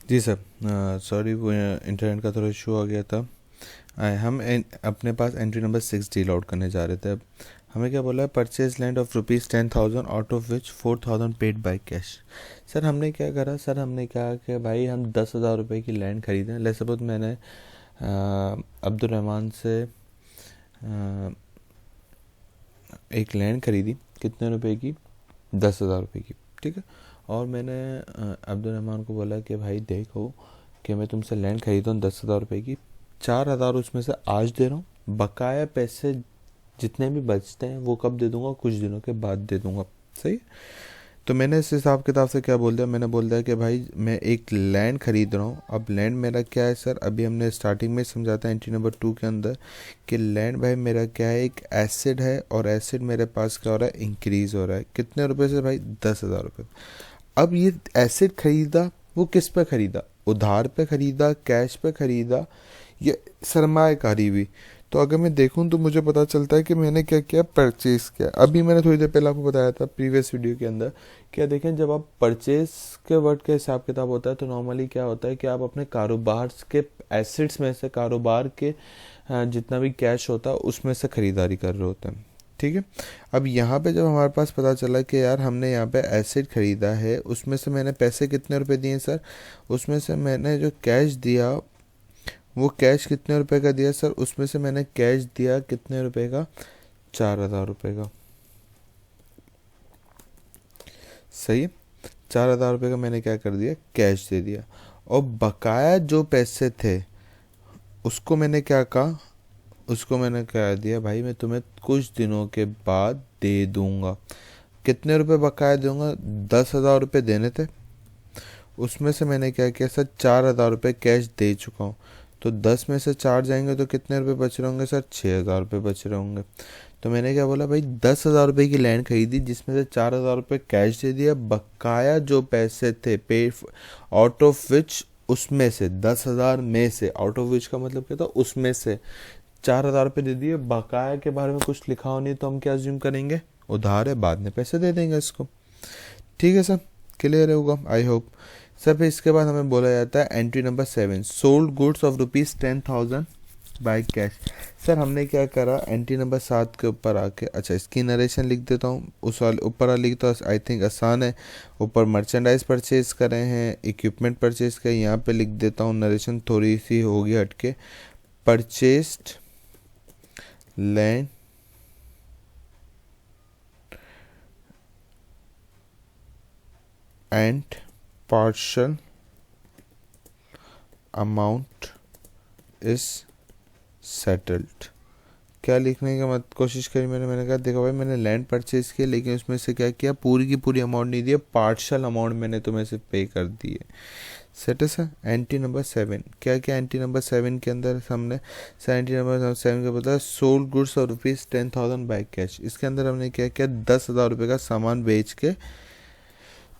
जी sir, sorry वो internet का थोड़ा इशू आ गया था। हम अपने पास एंट्री नंबर 6 डील आउट करने जा रहे थे। अब हमें क्या बोला है, purchase land of ₹10,000 out of which 4,000 paid by cash. Sir हमने क्या करा, सर हमने कहा कि भाई हम 10,000 रुपये की लैंड खरीदें। ले सपोज मैंने अब्दुल रहमान से एक लैंड खरीदी, कितने रुपए की, 10,000 रुपये की, ठीक है। और मैंने अब्दुल रहमान को बोला कि भाई देखो कि मैं तुमसे लैंड खरीदा हूँ 10,000 रुपये की, 4,000 उसमें से आज दे रहा हूँ, बकाया पैसे जितने भी बचते हैं वो कब दे दूंगा, कुछ दिनों के बाद दे दूंगा। सही। तो मैंने इस हिसाब किताब से क्या बोल दिया, मैंने बोल दिया कि भाई मैं एक लैंड खरीद रहा हूँ। अब लैंड मेरा क्या है सर, अभी हमने स्टार्टिंग में समझाता है एंट्री नंबर 2 के अंदर कि लैंड भाई मेरा क्या है, एक एसिड है, और एसिड मेरे पास क्या हो रहा है, इंक्रीज हो रहा है। कितने रुपए से भाई, 10,000 रुपये। अब ये एसिड खरीदा, वो किस पे खरीदा, उधार पे खरीदा, कैश पे खरीदा, ये सरमाएकारी हुई। तो अगर मैं देखूं तो मुझे पता चलता है कि मैंने क्या किया, परचेज किया। अभी मैंने थोड़ी देर पहले आपको बताया था प्रीवियस वीडियो के अंदर, क्या देखें, जब आप परचेज के वर्ड के हिसाब किताब होता है तो नॉर्मली क्या होता है कि आप अपने कारोबार के एसेट्स में से, कारोबार के जितना भी कैश होता है उसमें से खरीदारी कर रहे होते हैं, ठीक है। अब यहाँ पे जब हमारे पास पता चला कि यार हमने यहाँ पे एसेट खरीदा है, उसमें से मैंने पैसे कितने रुपए दिए सर, उसमें से मैंने जो कैश दिया वो कैश कितने रुपए का दिया सर, उसमें से मैंने कैश दिया कितने रुपए का, 4,000 रुपये का। सही है। 4,000 रुपये का मैंने क्या कर दिया, कैश दे दिया। और बकाया जो पैसे थे उसको मैंने क्या कहा, उसको मैंने कह दिया भाई मैं तुम्हें कुछ दिनों के बाद दे दूंगा। कितने रुपए बकाया दूंगा, 10,000 रुपये देने थे, उसमें से मैंने क्या किया सर, 4,000 रुपये कैश दे चुका हूँ। तो 10 में से 4 जाएंगे तो कितने रुपए बच रहे होंगे सर, 6,000 रुपये बच रहे होंगे। तो मैंने क्या बोला भाई, 10,000 रुपये की लैंड खरीदी जिसमें से 4,000 रुपये कैश दे दिया, बकाया जो पैसे थे पे आउट ऑफ विच, उसमें से 10,000 में से, आउट ऑफ विच का मतलब क्या था, उसमें से 4,000 रुपये दे दिए। बकाया के बारे में कुछ लिखा हो नहीं तो हम क्या अज्यूम करेंगे, उधार है, बाद में पैसे दे देंगे इसको। ठीक है सर, क्लियर होगा आई होप। सर फिर इसके बाद हमें बोला जाता है entry number 7, sold goods of ₹10,000 by cash. Sir हमने क्या करा, एंट्री नंबर 7 के ऊपर आके, अच्छा इसकी नरेशन लिख देता हूँ, उस वाले ऊपर वाली लिखता हूँ, आई थिंक आसान है। ऊपर मर्चेंडाइज परचेज करे हैं, इक्विपमेंट परचेज करे, यहाँ पे लिख देता हूँ, नरेशन थोड़ी सी होगी हटके, purchased land and partial amount is settled. क्या लिखने का मत कोशिश करी मैंने कहा देखो भाई मैंने लैंड परचेज किया, लेकिन उसमें से क्या किया, पूरी की पूरी अमाउंट नहीं दिया, पार्शल अमाउंट मैंने तुम्हें से पे कर दी है। सेट है सर। एंट्री नंबर 7 क्या क्या, एंट्री नंबर 7 के अंदर हमने सर, एंट्री नंबर 7 का पता है, सोल्ड गुड्स और ₹10,000 बाय कैश। इसके अंदर हमने क्या किया, 10,000 रुपये का सामान बेच के,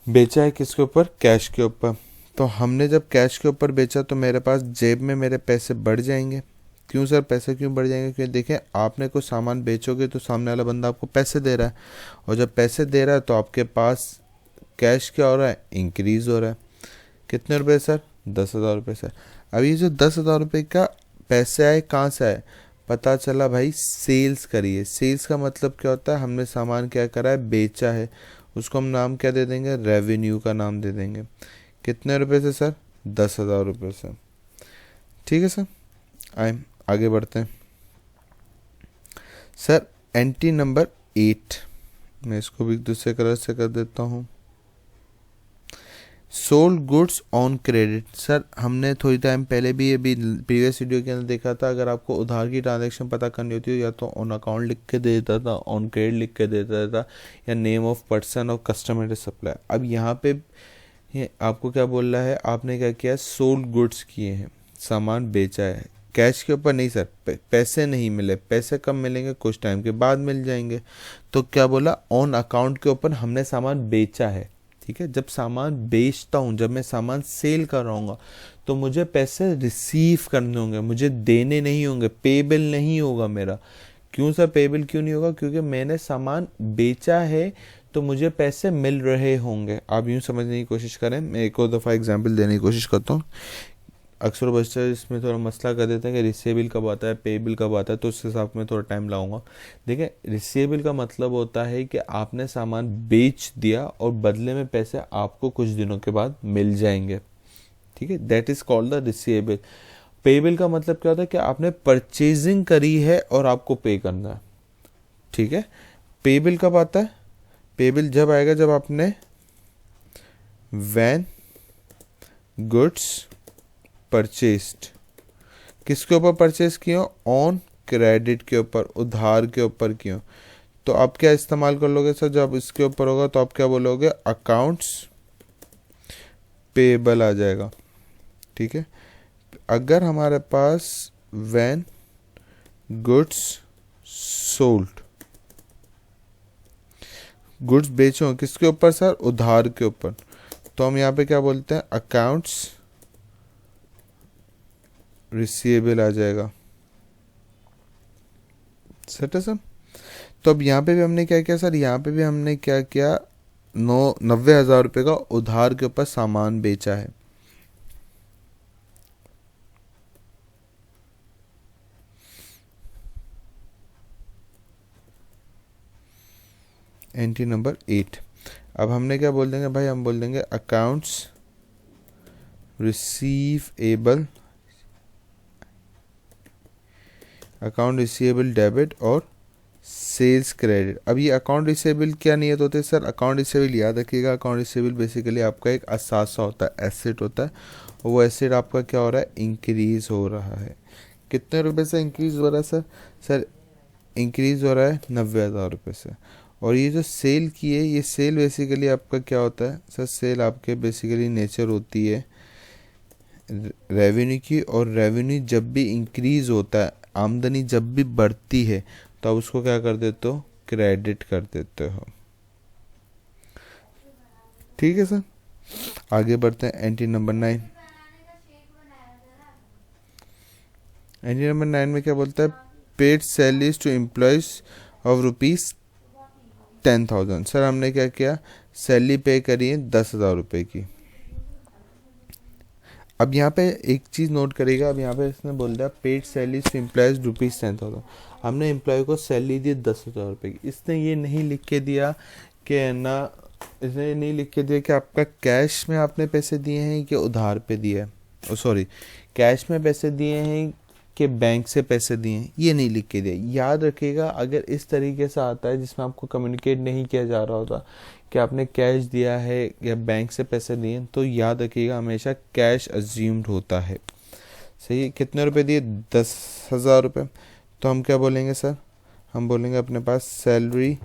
बेचा है किसके ऊपर, कैश के ऊपर। तो हमने जब कैश के ऊपर बेचा तो मेरे पास जेब में मेरे पैसे बढ़ जाएंगे। क्यों सर, पैसे क्यों बढ़ जाएंगे, क्योंकि देखें आपने कुछ सामान बेचोगे तो सामने वाला बंदा आपको पैसे दे रहा है, और जब पैसे दे रहा है तो आपके पास कैश क्या हो रहा है, इंक्रीज हो रहा है। कितने रुपए सर, 10,000 रुपये सर। अब ये जो 10,000 रुपये का पैसे आए कहाँ से आए, पता चला भाई सेल्स करिए। सेल्स का मतलब क्या होता है, हमने सामान क्या करा है, बेचा है, उसको हम नाम क्या दे देंगे, रेवेन्यू का नाम दे देंगे। कितने रुपए से सर, 10,000 रुपये से। ठीक है सर, आए आगे बढ़ते हैं। सर एंट्री नंबर 8, मैं इसको भी दूसरे कलर से कर देता हूँ, sold goods on credit. Sir हमने थोड़ी टाइम पहले भी ये भी प्रीवियस वीडियो के अंदर देखा था, अगर आपको उधार की ट्रांजैक्शन पता करनी होती है या तो ऑन अकाउंट लिख के दे देता था, ऑन क्रेडिट लिख के देता था, या नेम ऑफ पर्सन और कस्टमर सप्लाई। अब यहाँ पे ये आपको क्या बोल रहा है, आपने क्या किया, सोल्ड गुड्स किए हैं, सामान बेचा है, कैश के ऊपर नहीं सर, पैसे नहीं मिले। पैसे कब मिलेंगे, कुछ टाइम के बाद मिल जाएंगे। तो क्या बोला, ऑन अकाउंट के ऊपर हमने सामान बेचा है। ठीक है, जब सामान बेचता हूँ, जब मैं सामान सेल कर रहा हूँ तो मुझे पैसे रिसीव करने होंगे, मुझे देने नहीं होंगे, पेबल नहीं होगा मेरा। क्यों सर पेबल क्यों नहीं होगा, क्योंकि मैंने सामान बेचा है तो मुझे पैसे मिल रहे होंगे। आप यूँ समझने की कोशिश करें, मैं एक और दफ़ा एग्जांपल देने की कोशिश करता हूँ। अक्सर बच्चे इसमें थोड़ा मसला कर देते हैं कि रिसीवेबल कब आता है, पेएबल कब आता है, तो उस हिसाब में थोड़ा टाइम लगाऊंगा। देखिए, रिसीवेबल का मतलब होता है कि आपने सामान बेच दिया और बदले में पैसे आपको कुछ दिनों के बाद मिल जाएंगे, ठीक है, that is called the receivable. Payable का मतलब क्या होता है कि आपने परचेजिंग करी है और आपको पे करना है, ठीक है। पेएबल कब आता है? पेएबल जब आएगा जब आपने व्हेन गुड्स परचेस्ड, किसके ऊपर परचेज किए हो? ऑन क्रेडिट के ऊपर, उधार के ऊपर किए हो। तो आप क्या इस्तेमाल कर लोगे सर? जब इसके ऊपर होगा तो आप क्या बोलोगे? अकाउंट्स पेएबल आ जाएगा, ठीक है। अगर हमारे पास व्हेन गुड्स सोल्ड, गुड्स बेचो किसके ऊपर सर? उधार के ऊपर, तो हम यहाँ पे क्या बोलते हैं? अकाउंट्स रिसीवेबल आ जाएगा, सेट है सर। तो अब यहाँ पे भी हमने क्या किया सर? यहाँ पे भी हमने क्या किया? 90,000 रुपये का उधार के ऊपर सामान बेचा है। Entry number 8। अब हमने क्या बोल देंगे भाई? हम बोल देंगे accounts receivable, account receivable debit और सेल्स क्रेडिट। अब ये अकाउंट रिसीवेबल क्या नियत होते हैं सर? अकाउंट रिसीवेबल याद रखिएगा, अकाउंट रिसीवेबल बेसिकली आपका एक असासा होता है, एसेट होता है, और वो एसेट आपका क्या हो रहा है? इंक्रीज हो रहा है। कितने रुपए से इंक्रीज हो रहा है सर? सर इंक्रीज हो रहा है 90,000 रुपये से। और ये जो सेल की है, ये सेल बेसिकली आपका क्या होता है सर? सेल आपके बेसिकली नेचर होती है रेवेन्यू की, और रेवेन्यू जब भी इंक्रीज होता है, आमदनी जब भी बढ़ती है, तो आप उसको क्या कर देते हो? क्रेडिट कर देते हो, ठीक है सर। आगे बढ़ते हैं एंट्री नंबर 9। एंट्री नंबर 9 में क्या बोलता है? Paid salaries to employees of ₹10,000। Sir हमने क्या किया? सैलरी पे करी है 10,000 रुपये की। अब यहाँ पे एक चीज़ नोट करेगा, अब यहाँ पे इसने बोल दिया पेड सैलरीज टू एम्प्लॉयज ₹10,000। हमने एम्प्लॉय को सैलरी दी 10,000 रुपये की। इसने ये नहीं लिख के दिया कि ना, इसने ये नहीं लिख के दिया कि आपका कैश में आपने पैसे दिए हैं कि उधार पे दिए हैं, सॉरी, कैश में पैसे दिए हैं कि बैंक से पैसे दिए हैं, ये नहीं लिख के दिया। याद रखिएगा, अगर इस तरीके से आता है जिसमें आपको कम्युनिकेट नहीं किया जा रहा होता कि आपने कैश दिया है या बैंक से पैसे दिए, तो याद रखिएगा हमेशा कैश अज्यूम्ड होता है, सही है। कितने रुपए दिए? 10,000 रुपये। तो हम क्या बोलेंगे सर? हम बोलेंगे अपने पास सैलरी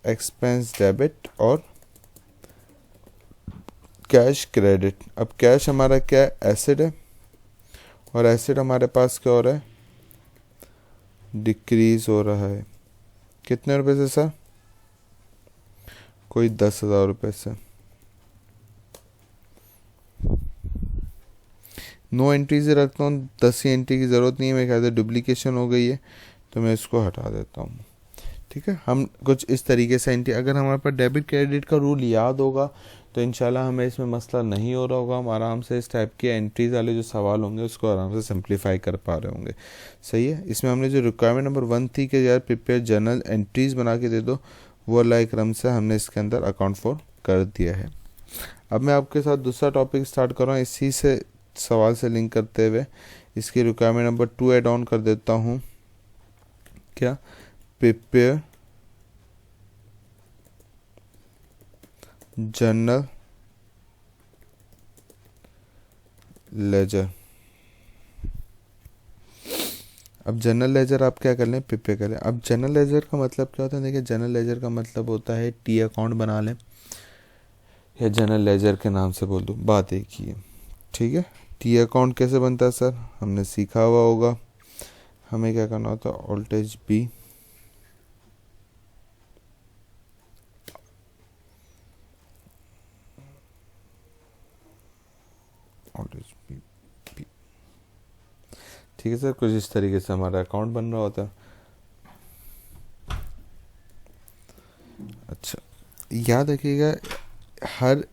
एक्सपेंस डेबिट और कैश क्रेडिट। अब कैश हमारा क्या है? एसेट है, और एसेट हमारे पास क्या हो रहा है? डिक्रीज हो रहा है। कितने रुपए से सर? कोई 10,000 रुपये से। नो एंट्री से रखता हूँ, 10 ही एंट्री की ज़रूरत नहीं है, मेरे ख्याल से डुप्लीकेशन हो गई है, तो मैं इसको हटा देता हूँ, ठीक है। हम कुछ इस तरीके से एंट्री, अगर हमारे पास डेबिट क्रेडिट का रूल याद होगा तो इंशाल्लाह हमें इसमें मसला नहीं हो रहा होगा, हम आराम से इस टाइप के एंट्रीज वाले जो सवाल होंगे उसको आराम से सिंप्लीफाई कर पा रहे होंगे, सही है। इसमें हमने जो रिक्वायरमेंट नंबर 1 थी कि यार प्रिपेयर जर्नल एंट्रीज बना के दे दो, वो अल्लाह क्रम से हमने इसके अंदर अकाउंट फॉर कर दिया है। अब मैं आपके साथ दूसरा टॉपिक स्टार्ट कर रहा हूँ, इसी से सवाल से लिंक करते हुए इसकी रिक्वायरमेंट नंबर 2 ऐड ऑन कर देता हूँ। क्या? Prepare journal ledger. अब जनरल लेजर आप क्या कर लें? प्रिपेयर कर लें। अब जनरल लेजर का मतलब क्या होता है? देखिए, जनरल लेजर का मतलब होता है टी अकाउंट बना लें, या जनरल लेजर के नाम से बोल दूँ, बात एक ही है, ठीक है। टी अकाउंट कैसे बनता है सर? हमने सीखा हुआ होगा। हमें क्या करना होता है? Alt H B, alt H B, ठीक है सर। कुछ इस तरीके से हमारा अकाउंट बन रहा होता है। अच्छा, याद रखिएगा हर,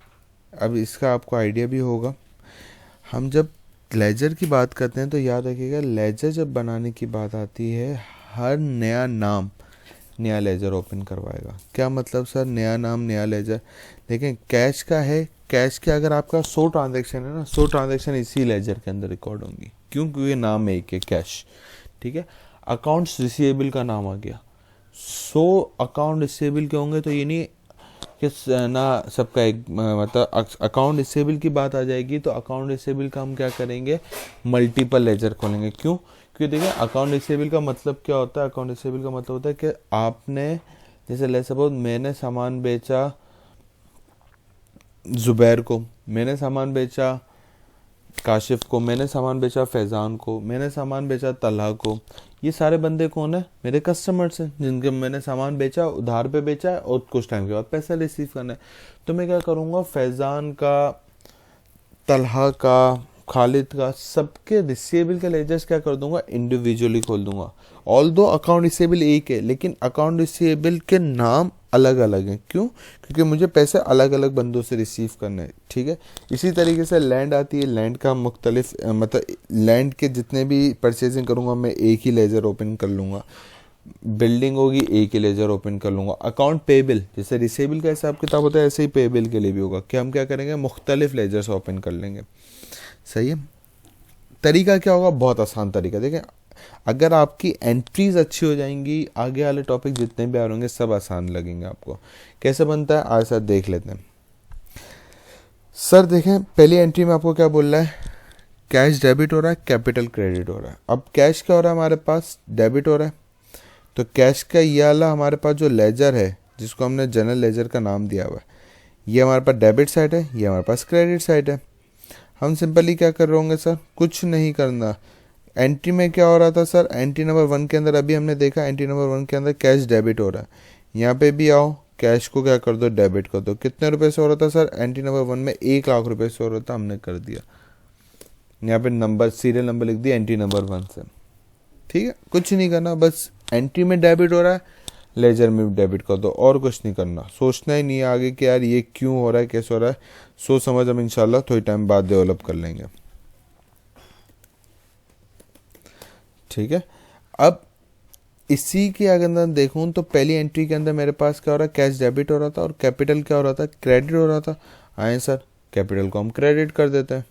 अब इसका आपको आइडिया भी होगा, हम जब लेजर की बात करते हैं तो याद रखिएगा लेजर जब बनाने की बात आती है, हर नया नाम नया लेजर ओपन करवाएगा। क्या मतलब सर नया नाम नया लेजर? देखें कैश का है, कैश के अगर आपका 100 ट्रांजैक्शन है ना, 100 ट्रांजैक्शन इसी लेजर के अंदर रिकॉर्ड होंगी। क्यों? क्योंकि नाम एक है कैश, ठीक है। अकाउंट्स रिसीवेबल का नाम आ गया, 100 अकाउंट रिसीवेबल के होंगे, तो ये नहीं कि ना सबका एक मतलब अकाउंट रिसीवेबल की बात आ जाएगी तो अकाउंट रिसीवेबल का हम क्या करेंगे, मल्टीपल लेजर खोलेंगे। क्यों? क्योंकि देखिए अकाउंट रिसीवेबल का मतलब क्या होता है, अकाउंट रिसीवेबल का मतलब होता है कि आपने, जैसे ले सपोज मैंने सामान बेचा ज़ुबैर को, मैंने सामान बेचा काशिफ को, मैंने सामान बेचा फैज़ान को, मैंने सामान बेचा तलहा को। ये सारे बंदे कौन है? मेरे कस्टमर्स हैं जिनके मैंने सामान बेचा, उधार पे बेचा है और कुछ टाइम के बाद पैसा रिसीव करना है। तो मैं क्या करूँगा, फैज़ान का, तलहा का, खालिद का, सबके रिसीवेबल के लेजर्स क्या कर दूंगा, इंडिविजुअली खोल दूंगा। ऑल दो अकाउंट रिसीवेबल एक है, लेकिन अकाउंट रिसीवेबल के नाम अलग अलग हैं। क्यों? क्योंकि मुझे पैसे अलग अलग बंदों से रिसीव करने हैं, ठीक है। इसी तरीके से लैंड आती है, लैंड का मुख्तलिफ मतलब लैंड के जितने भी परचेजिंग करूँगा मैं एक ही लेजर ओपन कर लूँगा, बिल्डिंग होगी एक ही लेजर ओपन कर लूँगा। अकाउंट पेबल, जैसे रिसीवेबल का हिसाब किताब होता है ऐसे ही पेबल के लिए भी होगा कि हम क्या करेंगे, मुख्तलिफ लेजर्स ओपन कर लेंगे। सही है। तरीका क्या होगा, बहुत आसान तरीका। देखें अगर आपकी एंट्रीज अच्छी हो जाएंगी, आगे वाले टॉपिक जितने भी आ रहे होंगे सब आसान लगेंगे आपको। कैसे बनता है आज साथ देख लेते हैं। सर देखें पहली एंट्री में आपको क्या बोल रहा है, कैश डेबिट हो रहा है, कैपिटल क्रेडिट हो रहा है। अब कैश क्या हो रहा है हमारे पास, डेबिट हो रहा है। तो कैश का ये वाला हमारे पास जो लेजर है, जिसको हमने जनरल लेजर का नाम दिया हुआ है, ये हमारे पास डेबिट साइड है, ये हमारे पास क्रेडिट साइड है। हम सिंपली क्या कर रहे होंगे सर, कुछ नहीं करना। एंट्री में क्या हो रहा था सर, एंट्री नंबर 1 के अंदर अभी हमने देखा, एंट्री नंबर 1 के अंदर कैश डेबिट हो रहा है। यहाँ पे भी आओ, कैश को क्या कर दो, डेबिट कर दो। कितने रुपए से हो रहा था सर, एंट्री नंबर 1 में 1 लाख रुपए से हो रहा था, हमने कर दिया। यहाँ पे नंबर, सीरियल नंबर लिख दिया एंट्री नंबर 1 से, ठीक है। कुछ नहीं करना, बस एंट्री में डेबिट हो रहा है, लेजर में भी डेबिट कर दो, और कुछ नहीं करना। सोचना ही नहीं है आगे कि यार ये क्यों हो रहा है, कैसे हो रहा है। सोच समझ हम इंशाल्लाह थोड़ी टाइम बाद डेवलप कर लेंगे, ठीक है। अब इसी के अगर देखूं तो पहली एंट्री के अंदर मेरे पास क्या हो रहा है, कैश डेबिट हो रहा था और कैपिटल क्या हो रहा था, क्रेडिट हो रहा था। आए सर, कैपिटल को हम क्रेडिट कर देते हैं।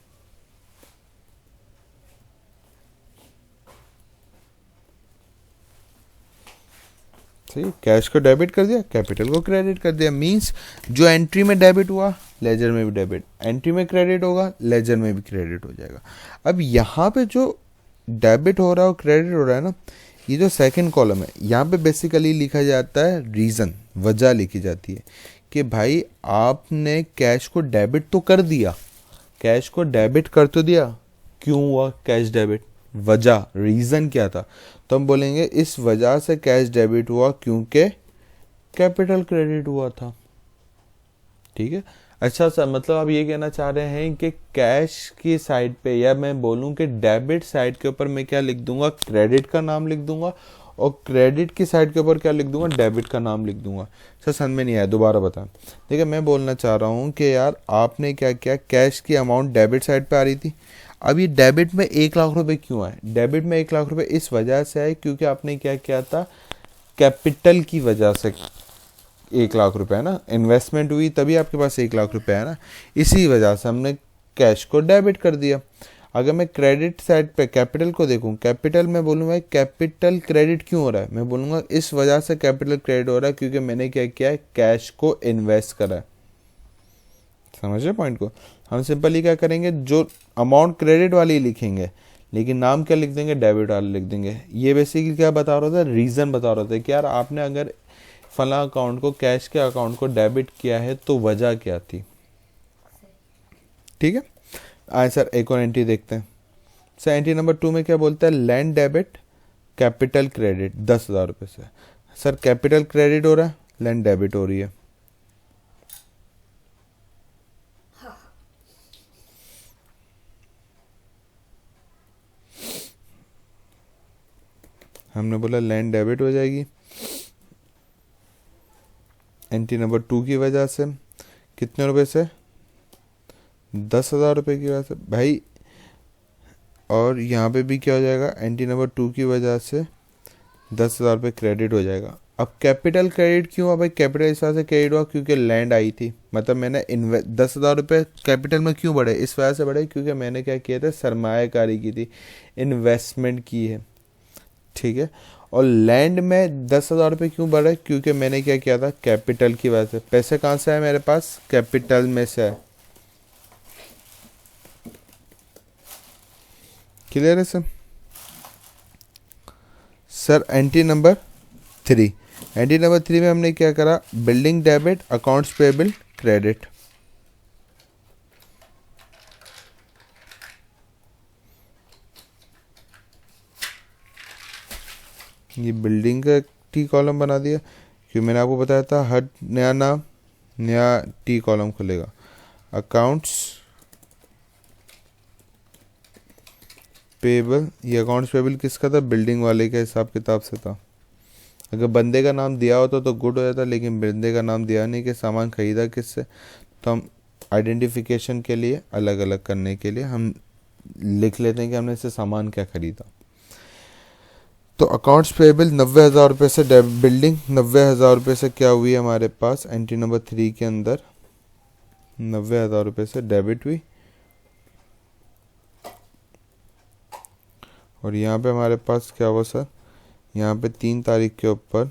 सही, कैश को डेबिट कर दिया, कैपिटल को क्रेडिट कर दिया। मींस जो एंट्री में डेबिट हुआ, लेजर में भी डेबिट, एंट्री में क्रेडिट होगा, लेजर में भी क्रेडिट हो जाएगा। अब यहाँ पे जो डेबिट हो रहा है और क्रेडिट हो रहा है ना, ये जो सेकंड कॉलम है, यहाँ पे बेसिकली लिखा जाता है रीज़न, वजह लिखी जाती है कि भाई आपने कैश को डेबिट तो कर दिया, कैश को डेबिट कर तो दिया, क्यों हुआ कैश डेबिट, वजह, रीज़न क्या था। तो हम बोलेंगे इस वजह से कैश डेबिट हुआ क्योंकि कैपिटल क्रेडिट हुआ था, ठीक है। अच्छा सर, मतलब आप ये कहना चाह रहे हैं कि कैश की साइड पे, या मैं बोलूं कि डेबिट साइड के ऊपर मैं क्या लिख दूंगा, क्रेडिट का नाम लिख दूंगा, और क्रेडिट की साइड के ऊपर क्या लिख दूंगा, डेबिट का नाम लिख दूंगा। सर समझ में नहीं आया, दोबारा बताएं। देखिए मैं बोलना चाह रहा हूँ कि यार आपने क्या किया, कैश की अमाउंट डेबिट साइड पे आ रही थी। अब ये डेबिट में 1 लाख रुपए क्यों आए, डेबिट में 1 लाख रुपए इस वजह से आए क्योंकि आपने क्या किया था, कैपिटल की वजह से 1 लाख रुपए है ना, इन्वेस्टमेंट हुई तभी आपके पास 1 लाख रुपए है ना, इसी वजह से हमने कैश को डेबिट कर दिया। अगर मैं क्रेडिट साइड पे कैपिटल को देखूं, कैपिटल में बोलूँगा कैपिटल क्रेडिट क्यों हो रहा है, मैं बोलूँगा इस वजह से कैपिटल क्रेडिट हो रहा है क्योंकि मैंने क्या किया है, कैश को इन्वेस्ट करा है। समझ रहे पॉइंट को। हम सिंपली क्या करेंगे, जो अमाउंट क्रेडिट वाली लिखेंगे, लेकिन नाम क्या लिख देंगे, डेबिट वाला लिख देंगे। ये बेसिकली क्या बता रहा था, रीज़न बता रहा था कि यार आपने अगर फला अकाउंट को, कैश के अकाउंट को डेबिट किया है तो वजह क्या थी, ठीक है। आए सर एक और एंट्री देखते हैं। सर एंट्री नंबर 2 में क्या बोलता है, लैंड डेबिट कैपिटल क्रेडिट 10,000 रुपये से। सर कैपिटल क्रेडिट हो रहा है, लैंड डेबिट हो रही है। हमने बोला लैंड डेबिट हो जाएगी, एंट्री नंबर 2 की वजह से कितने रुपए से, 10,000 रुपये की वजह से भाई। और यहाँ पे भी क्या हो जाएगा, एंट्री नंबर 2 की वजह से 10,000 रुपये क्रेडिट हो जाएगा। अब कैपिटल क्रेडिट क्यों हुआ भाई, कैपिटल इस वजह से क्रेडिट हुआ क्योंकि लैंड आई थी, मतलब मैंने 10,000 रुपये कैपिटल में क्यों बढ़े, इस वजह से बढ़े क्योंकि मैंने क्या किया था, सरमायाकारी की थी, इन्वेस्टमेंट की है, ठीक है। और लैंड में 10,000 रुपये क्यों बढ़े, क्योंकि मैंने क्या किया था, कैपिटल की वजह से। पैसे कहाँ से आए मेरे पास, कैपिटल में से आए। क्लियर है sir. Entry number 3, entry number 3 में हमने क्या करा, building debit, accounts payable, credit. ये बिल्डिंग का टी कॉलम बना दिया क्योंकि मैंने आपको बताया था हर नया नाम नया टी कॉलम खुलेगा। अकाउंट्स पेबल, ये अकाउंट्स पेबल किसका था, बिल्डिंग वाले के हिसाब किताब से था। अगर बंदे का नाम दिया होता तो गुड हो जाता, लेकिन बंदे का नाम दिया नहीं कि सामान खरीदा किससे, तो हम आइडेंटिफिकेशन के लिए अलग अलग करने के लिए हम लिख लेते हैं कि हमने इससे सामान क्या खरीदा। तो अकाउंट्स पेबल 90,000 रुपये से बिल्डिंग 90,000 रुपये से क्या हुई हमारे पास, एंट्री नंबर 3 के अंदर 90,000 रुपये से डेबिट हुई। और यहाँ पे हमारे पास क्या हुआ सर, यहाँ पे 3 तारीख के ऊपर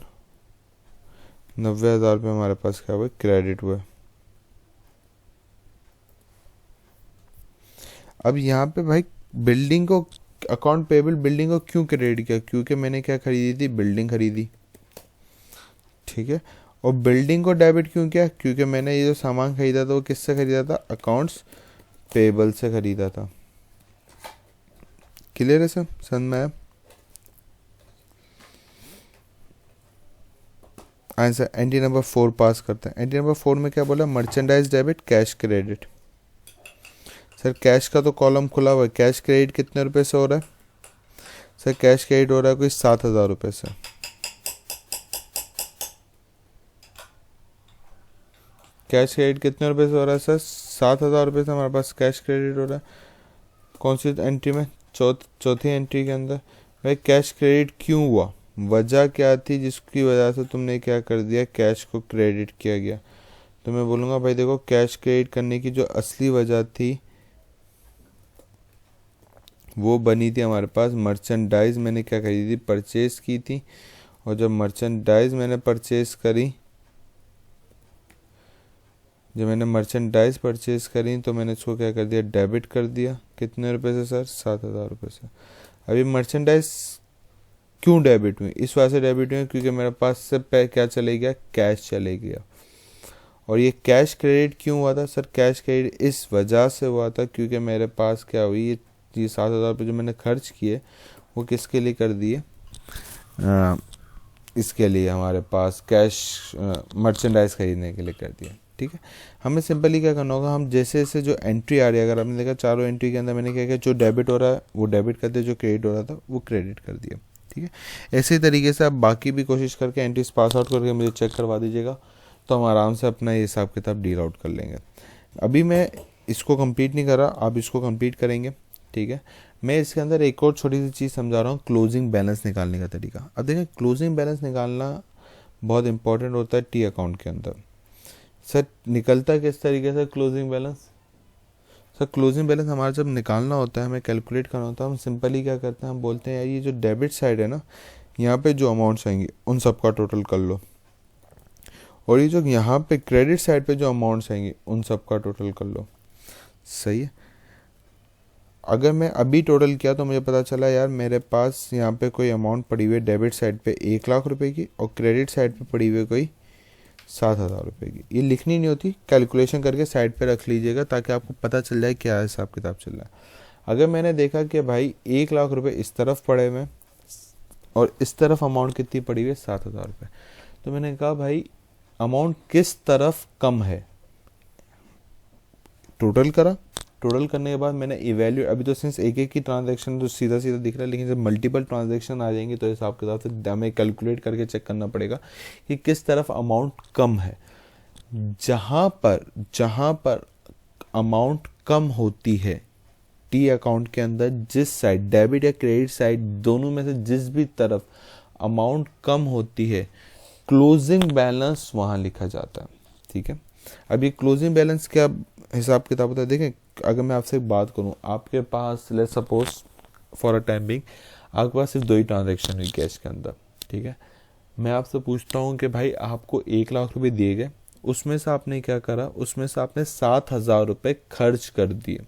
90,000 रुपये हमारे पास क्या हुआ, क्रेडिट हुआ। अब यहाँ पे भाई बिल्डिंग को, अकाउंट पेबल बिल्डिंग को क्यों क्रेडिट किया, क्योंकि मैंने क्या खरीदी थी, बिल्डिंग खरीदी, ठीक है। और बिल्डिंग को डेबिट क्यों किया, क्योंकि मैंने ये जो सामान खरीदा था वो किससे खरीदा था, अकाउंट्स पेबल से खरीदा था। क्लियर है सर, समझ में आया। आंसर एंट्री नंबर 4 पास करते हैं। एंट्री नंबर 4 में क्या बोला, merchandise debit, cash credit. Sir cash का तो कॉलम खुला हुआ है, कैश क्रेडिट कितने रुपए से हो रहा है, सर कैश क्रेडिट हो रहा है कोई 7,000 रुपये से। कैश क्रेडिट कितने रुपए से हो रहा है सर, 7,000 रुपये से हमारे पास कैश क्रेडिट हो रहा है। कौन सी एंट्री में, चौथी एंट्री के अंदर। भाई कैश क्रेडिट क्यों हुआ, वजह क्या थी जिसकी वजह से तुमने क्या कर दिया, कैश को क्रेडिट किया गया। तो मैं बोलूँगा भाई देखो, कैश क्रेडिट करने की जो असली वजह थी वो बनी थी हमारे पास मर्चेंडाइज, मैंने क्या खरीदी थी, परचेज की थी। और जब मर्चेंडाइज मैंने परचेज करी, जब मैंने मर्चेंडाइज परचेज करी तो मैंने इसको क्या कर दिया, डेबिट कर दिया। कितने रुपए से सर, 7,000 रुपये से। अभी मर्चेंडाइज क्यों डेबिट हुई, इस वजह से डेबिट हुई क्योंकि मेरे पास से क्या चले गया, कैश चले गया। और ये कैश क्रेडिट क्यों हुआ था सर, कैश क्रेडिट इस वजह से हुआ था क्योंकि मेरे पास क्या हुई, ये 7,000 रुपये जो मैंने खर्च किए वो किसके लिए कर दिए, इसके लिए हमारे पास कैश मर्चेंडाइज खरीदने के लिए कर दिया, ठीक है। हमें सिंपली क्या करना होगा, हम जैसे जैसे जो एंट्री आ रही है, अगर आपने देखा चारों एंट्री के अंदर मैंने क्या किया, जो डेबिट हो रहा है वो डेबिट कर दिया, जो क्रेडिट हो रहा था वो क्रेडिट कर दिया, ठीक है। ऐसे तरीके से आप बाकी भी कोशिश करके एंट्रीज पास आउट करके मुझे चेक करवा दीजिएगा, तो हम आराम से अपना ये हिसाब किताब डील आउट कर लेंगे। अभी मैं इसको कंप्लीट नहीं कर रहा, आप इसको कंप्लीट करेंगे, ठीक है। मैं इसके अंदर एक और छोटी सी चीज़ समझा रहा हूँ, क्लोजिंग बैलेंस निकालने का तरीका। अब देखें, क्लोजिंग बैलेंस निकालना बहुत इंपॉर्टेंट होता है टी अकाउंट के अंदर। सर निकलता किस तरीके से closing balance, sir closing balance हमारा जब निकालना होता है, हमें कैलकुलेट करना होता है, हम सिंपली क्या करते हैं, हम बोलते हैं यार ये जो डेबिट साइड है ना, यहाँ पे जो अमाउंट्स आएंगे उन सब का टोटल कर लो, और ये जो यहाँ पे क्रेडिट साइड पे जो अमाउंट्स आएंगे उन सब का टोटल कर लो, सही है। अगर मैं अभी टोटल किया तो मुझे पता चला यार मेरे पास यहाँ पे कोई अमाउंट पड़ी हुई है डेबिट साइड पे 1,00,000 रुपए की, और क्रेडिट साइड पे पड़ी हुई है कोई 7,000 रुपये की। ये लिखनी नहीं होती, कैलकुलेशन करके साइड पे रख लीजिएगा ताकि आपको पता चल जाए क्या हिसाब किताब चल रहा है। अगर मैंने देखा कि भाई 1,00,000 रुपये इस तरफ पड़े हुए और इस तरफ अमाउंट कितनी पड़ी हुई है, 7,000 रुपये, तो मैंने कहा भाई अमाउंट किस तरफ कम है, टोटल करा। टोटल करने के बाद मैंने इवैल्यूएट, अभी तो सिंस एक एक की ट्रांजैक्शन तो सीधा सीधा दिख रहा है, लेकिन जब मल्टीपल ट्रांजैक्शन आ जाएंगी तो हिसाब के साथ से हमें कैलकुलेट करके चेक करना पड़ेगा कि किस तरफ अमाउंट कम है। जहां पर अमाउंट कम होती है टी अकाउंट के अंदर, जिस साइड डेबिट या क्रेडिट साइड दोनों में से जिस भी तरफ अमाउंट कम होती है, क्लोजिंग बैलेंस वहां लिखा जाता है। ठीक है, अब ये क्लोजिंग बैलेंस क्या हिसाब किताब होता है? देखें, अगर मैं आपसे एक बात करूं, आपके पास let's suppose for a time being आपके पास सिर्फ 2 ही ट्रांजेक्शन हुई कैश के अंदर। ठीक है, मैं आपसे पूछता हूं कि भाई आपको 1 लाख रुपए दिए गए, उसमें से आपने क्या करा, उसमें से आपने 7,000 रुपये खर्च कर दिए,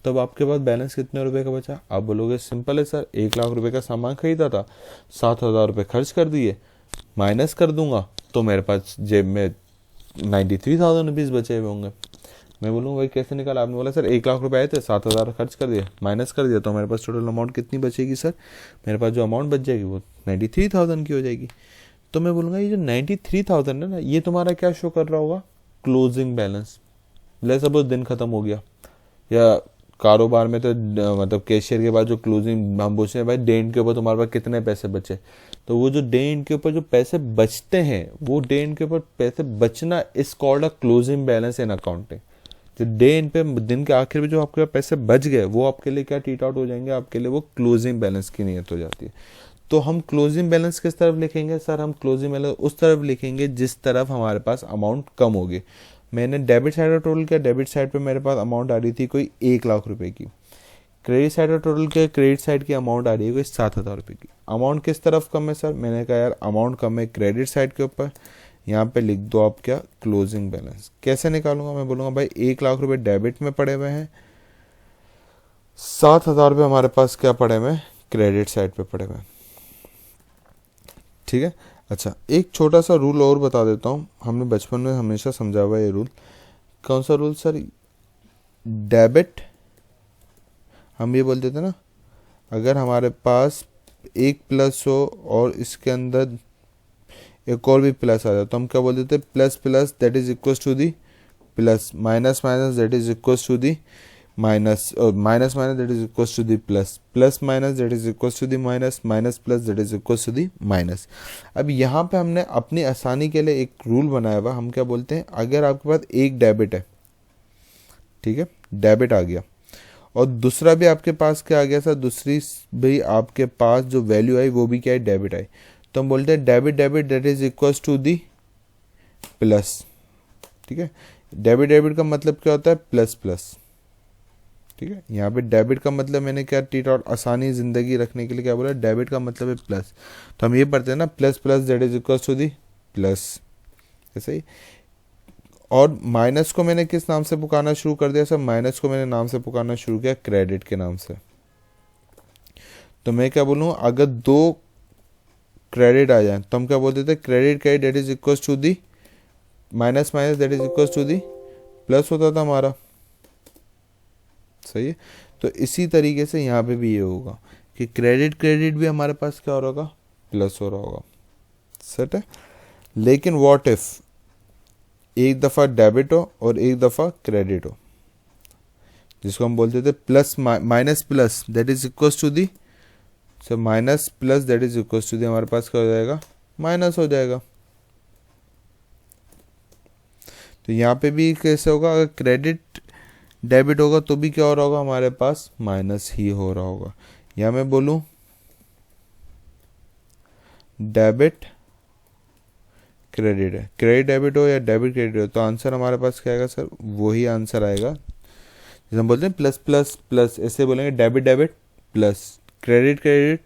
तो अब आपके पास बैलेंस कितने रुपए का बचा? आप बोलोगे सिंपल है सर, 1 लाख रुपए का सामान खरीदा था, 7,000 रुपये खर्च कर दिए, माइनस कर दूंगा तो मेरे पास जेब में 93,000 रुपीज़ बचे हुए होंगे। मैं बोलूँगा भाई कैसे निकाला? आपने बोला सर 1 लाख रुपए आए थे, 7,000 खर्च कर दिए, माइनस कर दिया, तो मेरे पास टोटल अमाउंट कितनी बचेगी सर? मेरे पास जो अमाउंट बच जाएगी वो 93,000 की हो जाएगी। तो मैं बोलूँगा ये जो 93,000 है ना, ये तुम्हारा क्या शो कर रहा होगा? Closing balance. ले सपोज दिन खत्म हो गया, या कारोबार में तो मतलब कैशियर के बाद जो क्लोजिंग हम पूछते हैं भाई डे एंड के ऊपर तुम्हारे पास कितने पैसे बचे, तो वो जो डे एंड के ऊपर जो पैसे बचते हैं, वो डे एंड के ऊपर पैसे बचना is called a closing balance in accounting. जो डे एंड पे दिन के आखिर में जो आपके पास पैसे बच गए, वो आपके लिए क्या टीट आउट हो जाएंगे? आपके लिए वो क्लोजिंग बैलेंस की नियत हो जाती है। तो हम क्लोजिंग बैलेंस किस तरफ लिखेंगे सर? हम क्लोजिंग बैलेंस उस तरफ लिखेंगे जिस तरफ हमारे पास अमाउंट कम होगी। मैंने डेबिट साइड का टोटल किया, डेबिट साइड पे मेरे पास अमाउंट आ रही थी कोई 1 लाख रुपए की। क्रेडिट साइड का टोटल किया, क्रेडिट साइड की अमाउंट आ रही है कोई 7,000 रुपये की। अमाउंट किस तरफ कम है सर? मैंने कहा यार अमाउंट कम है क्रेडिट साइड के ऊपर, यहाँ पे लिख दो आप क्या? Closing balance. कैसे निकालूंगा? मैं बोलूँगा भाई 1 लाख रुपये डेबिट में पड़े हुए हैं, 7,000 रुपये हमारे पास क्या पड़े हुए हैं? क्रेडिट साइड पे पड़े हुए हैं। ठीक है, अच्छा एक छोटा सा रूल और बता देता हूँ, हमने बचपन में हमेशा समझा हुआ है ये रूल। कौन सा रूल सर? डेबिट, हम ये बोलते थे ना, अगर हमारे पास एक प्लस हो और इसके अंदर एक और भी प्लस आ जाए तो हम क्या बोलते थे? Plus plus that is equal to the plus, minus minus that is equal to the minus, और minus minus that is equal to the plus, plus minus that is equal to the minus, minus plus that is equal to the minus. अब यहाँ पे हमने अपनी आसानी के लिए एक रूल बनाया हुआ, हम क्या बोलते हैं? अगर आपके पास एक डेबिट है, ठीक है, डेबिट आ गया, और दूसरा भी आपके पास क्या आ गया सर? दूसरी भी आपके पास जो वैल्यू आई वो भी क्या है? डेबिट आई, तो हम बोलते हैं debit debit that is equal to the plus. ठीक है, डेबिट डेबिट का मतलब क्या होता है? Plus plus. ठीक है, यहाँ पे डेबिट का मतलब मैंने क्या टीट और आसानी जिंदगी रखने के लिए क्या बोला? डेबिट का मतलब है प्लस, तो हम ये पढ़ते हैं ना plus plus that is equal to the plus, ऐसे ही। और माइनस को मैंने किस नाम से पुकारना शुरू कर दिया सर? माइनस को मैंने नाम से पुकारना शुरू किया क्रेडिट के नाम से। तो मैं क्या बोलूँ? अगर 2 क्रेडिट आ जाए तो हम क्या बोलते थे? Credit credit that is equal to the minus minus that is equal to the plus होता था हमारा। सही है, तो इसी तरीके से यहाँ पे भी ये होगा कि क्रेडिट क्रेडिट भी हमारे पास क्या हो रहा होगा? प्लस हो रहा होगा। सेट है, लेकिन व्हाट इफ एक दफ़ा डेबिट हो और एक दफ़ा क्रेडिट हो, जिसको हम बोलते थे plus minus plus that is equal to the, so minus plus that is equal to the हमारे पास क्या हो जाएगा? माइनस हो जाएगा। तो यहाँ पे भी कैसे होगा? अगर क्रेडिट डेबिट होगा तो भी क्या हो रहा होगा? हमारे पास माइनस ही हो रहा होगा। या मैं बोलूं डेबिट क्रेडिट है, क्रेडिट डेबिट हो या डेबिट क्रेडिट हो, तो आंसर हमारे पास क्या आएगा सर? वही आंसर आएगा जैसे हम बोलते हैं प्लस प्लस प्लस, ऐसे बोलेंगे debit debit plus, credit credit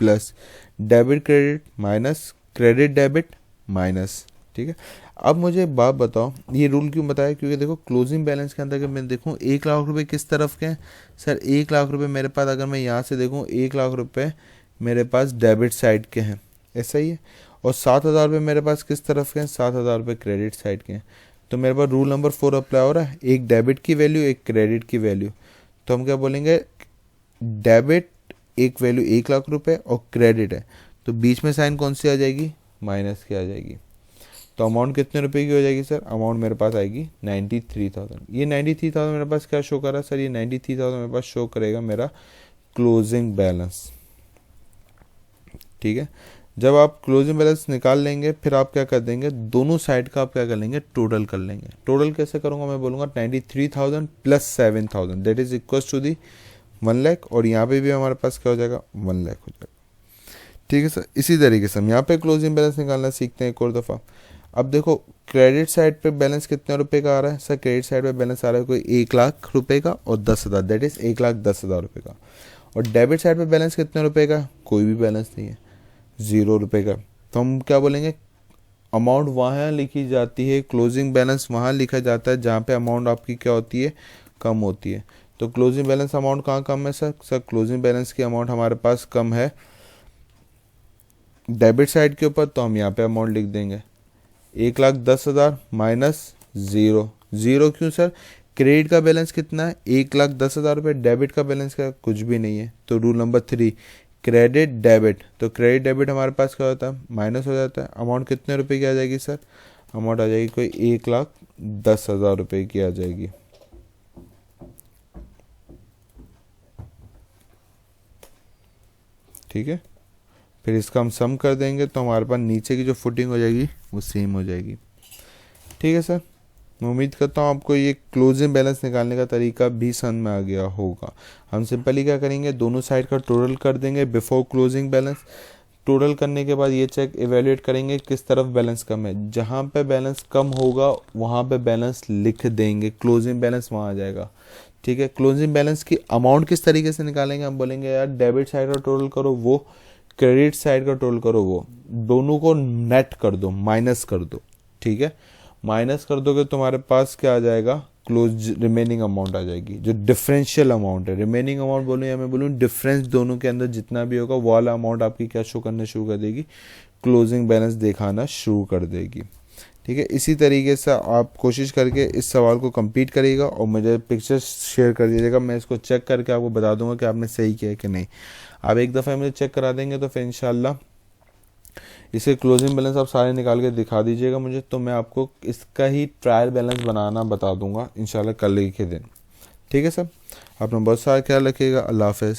plus, debit credit minus, credit debit minus. ठीक है, अब मुझे एक बात बताओ, ये रूल क्यों बताया? क्योंकि देखो क्लोजिंग बैलेंस के अंदर अगर मैं देखूँ 1 लाख रुपए किस तरफ के हैं सर? 1 लाख रुपए मेरे पास, अगर मैं यहाँ से देखूँ 1 लाख रुपए मेरे पास डेबिट साइड के हैं, ऐसा ही है। और 7,000 रुपये मेरे पास किस तरफ के हैं? 7,000 रुपये क्रेडिट साइड के हैं। तो मेरे पास रूल नंबर 4 अप्लाई हो रहा है, एक डेबिट की वैल्यू एक क्रेडिट की वैल्यू। तो हम क्या बोलेंगे? डेबिट एक वैल्यू 1 लाख रुपए और क्रेडिट है, तो बीच में साइन कौन सी आ जाएगी? माइनस की आ जाएगी। तो अमाउंट कितने रुपए की हो जाएगी सर? अमाउंट मेरे पास आएगी 93,000। ये 93,000 मेरे पास क्या शो कर रहा है सर? ये 93,000 मेरे पास शो करेगा मेरा क्लोजिंग बैलेंस। ठीक है, जब आप क्लोजिंग बैलेंस निकाल लेंगे फिर आप क्या कर देंगे, दोनों साइड का आप क्या कर लेंगे, टोटल कर लेंगे। टोटल कैसे करूँगा, मैं बोलूँगा 93,000 plus 7,000 that is equal to the 1 lakh, और यहाँ पे भी हमारे पास क्या हो जाएगा, 1 लाख हो जाएगा। ठीक है सर, इसी तरीके से हम यहाँ पे क्लोजिंग बैलेंस निकालना सीखते हैं एक और दफ़ा। अब देखो क्रेडिट साइड पे बैलेंस कितने रुपए का आ रहा है सर, क्रेडिट साइड पे बैलेंस आ रहा है कोई 1 लाख रुपए का और 10,000 दैट इज 1,10,000 रुपये का। और डेबिट साइड पे बैलेंस कितने रुपए का, कोई भी बैलेंस नहीं है, 0 रुपये का। तो हम क्या बोलेंगे, अमाउंट वहाँ लिखी जाती है, क्लोजिंग बैलेंस वहाँ लिखा जाता है जहाँ पे अमाउंट आपकी क्या होती है, कम होती है। तो क्लोजिंग बैलेंस अमाउंट कहाँ कम है सर क्लोजिंग बैलेंस की अमाउंट हमारे पास कम है डेबिट साइड के ऊपर, तो हम यहाँ पे अमाउंट लिख देंगे 1,10,000 माइनस 0। 0 क्यों सर, क्रेडिट का बैलेंस कितना है, 1,10,000 रुपये, डेबिट का बैलेंस का कुछ भी नहीं है। तो रूल नंबर 3 क्रेडिट डेबिट, तो क्रेडिट डेबिट हमारे पास क्या होता है, माइनस हो जाता है। अमाउंट कितने रुपए की आ जाएगी सर, अमाउंट आ जाएगी कोई 1,10,000 रुपये की आ जाएगी। ठीक है, फिर इसका हम सम कर देंगे तो हमारे पास नीचे की जो फुटिंग हो जाएगी वो सेम हो जाएगी। ठीक है सर, मैं उम्मीद करता हूँ आपको ये क्लोजिंग बैलेंस निकालने का तरीका भी समझ में आ गया होगा। हम सिंपली क्या करेंगे, दोनों साइड का टोटल कर देंगे बिफोर क्लोजिंग बैलेंस। टोटल करने के बाद ये चेक इवेल्युएट करेंगे किस तरफ बैलेंस कम है, जहाँ पे बैलेंस कम होगा वहाँ पे बैलेंस लिख देंगे, क्लोजिंग बैलेंस वहाँ आ जाएगा। ठीक है, क्लोजिंग बैलेंस की अमाउंट किस तरीके से निकालेंगे, हम बोलेंगे यार डेबिट साइड का टोटल करो वो, क्रेडिट साइड का टोटल करो वो, दोनों को नेट कर दो, माइनस कर दो। ठीक है, माइनस कर दोगे तो तुम्हारे पास क्या आ जाएगा, क्लोज रिमेनिंग अमाउंट आ जाएगी, जो डिफरेंशियल अमाउंट है। रिमेनिंग अमाउंट बोलूँ या मैं बोलूँ डिफरेंस दोनों के अंदर जितना भी होगा वो वाला अमाउंट आपकी क्या शो करना शुरू कर देगी, क्लोजिंग बैलेंस दिखाना शुरू कर देगी। ठीक है, इसी तरीके से आप कोशिश करके इस सवाल को कंप्लीट करिएगा और मुझे पिक्चर्स शेयर कर दीजिएगा, मैं इसको चेक करके आपको बता दूंगा कि आपने सही किया है कि नहीं। आप एक दफ़ा मुझे चेक करा देंगे तो फिर इंशाल्लाह इसके क्लोजिंग बैलेंस आप सारे निकाल के दिखा दीजिएगा मुझे, तो मैं आपको इसका ही ट्रायल बैलेंस बनाना बता दूंगा इंशाल्लाह कल के दिन। ठीक है सर, अपना बहुत सारा ख्याल रखिएगा। अल्लाह हाफ़िज़।